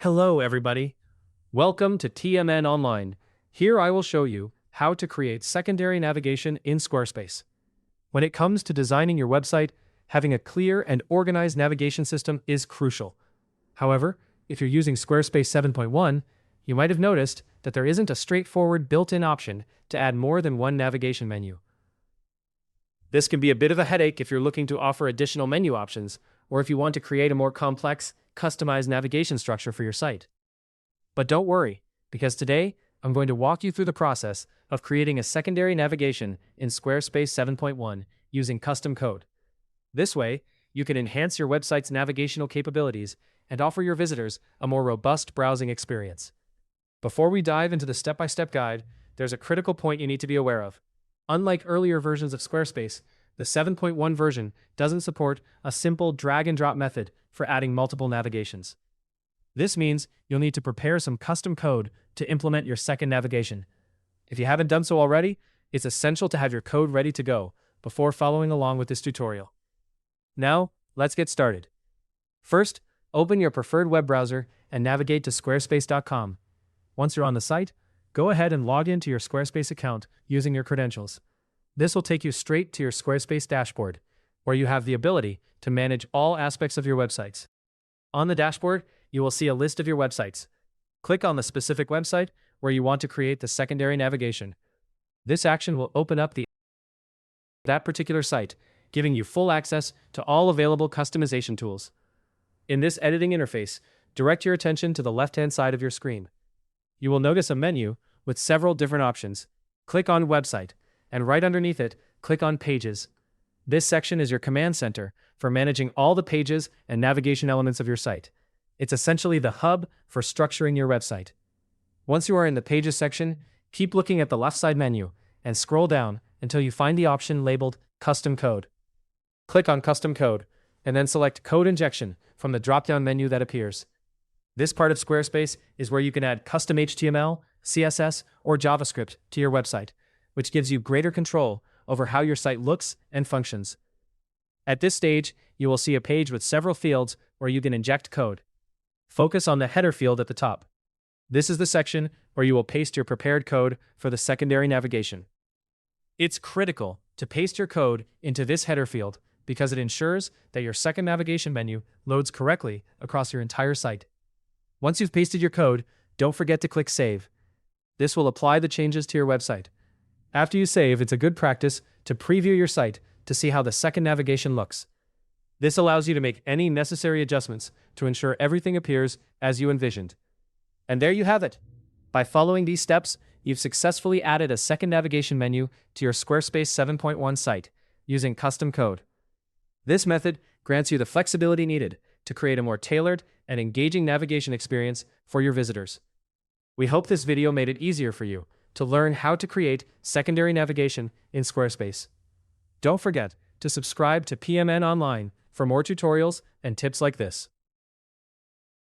Hello, everybody. Welcome to TMN Online. Here I will show you how to create secondary navigation in Squarespace. When it comes to designing your website, having a clear and organized navigation system is crucial. However, if you're using Squarespace 7.1, you might have noticed that there isn't a straightforward built-in option to add more than one navigation menu. This can be a bit of a headache if you're looking to offer additional menu options, or if you want to create a more complex, customized navigation structure for your site. But don't worry, because today I'm going to walk you through the process of creating a secondary navigation in Squarespace 7.1 using custom code. This way, you can enhance your website's navigational capabilities and offer your visitors a more robust browsing experience. Before we dive into the step-by-step guide, there's a critical point you need to be aware of. Unlike earlier versions of Squarespace, the 7.1 version doesn't support a simple drag-and-drop method for adding multiple navigations. This means you'll need to prepare some custom code to implement your second navigation. If you haven't done so already, it's essential to have your code ready to go before following along with this tutorial. Now, let's get started. First, open your preferred web browser and navigate to squarespace.com. Once you're on the site, go ahead and log into your Squarespace account using your credentials. This will take you straight to your Squarespace dashboard, where you have the ability to manage all aspects of your websites. On the dashboard, you will see a list of your websites. Click on the specific website where you want to create the secondary navigation. This action will open up that particular site, giving you full access to all available customization tools. In this editing interface, direct your attention to the left-hand side of your screen. You will notice a menu with several different options. Click on Website, and right underneath it, click on Pages. This section is your command center for managing all the pages and navigation elements of your site. It's essentially the hub for structuring your website. Once you are in the Pages section, keep looking at the left side menu and scroll down until you find the option labeled Custom Code. Click on Custom Code, and then select Code Injection from the drop-down menu that appears. This part of Squarespace is where you can add custom HTML, CSS, or JavaScript to your website, which gives you greater control over how your site looks and functions. At this stage, you will see a page with several fields where you can inject code. Focus on the header field at the top. This is the section where you will paste your prepared code for the secondary navigation. It's critical to paste your code into this header field because it ensures that your second navigation menu loads correctly across your entire site. Once you've pasted your code, don't forget to click Save. This will apply the changes to your website. After you save, it's a good practice to preview your site to see how the second navigation looks. This allows you to make any necessary adjustments to ensure everything appears as you envisioned. And there you have it. By following these steps, you've successfully added a second navigation menu to your Squarespace 7.1 site using custom code. This method grants you the flexibility needed to create a more tailored and engaging navigation experience for your visitors. We hope this video made it easier for you to learn how to create secondary navigation in Squarespace. Don't forget to subscribe to PMN Online for more tutorials and tips like this.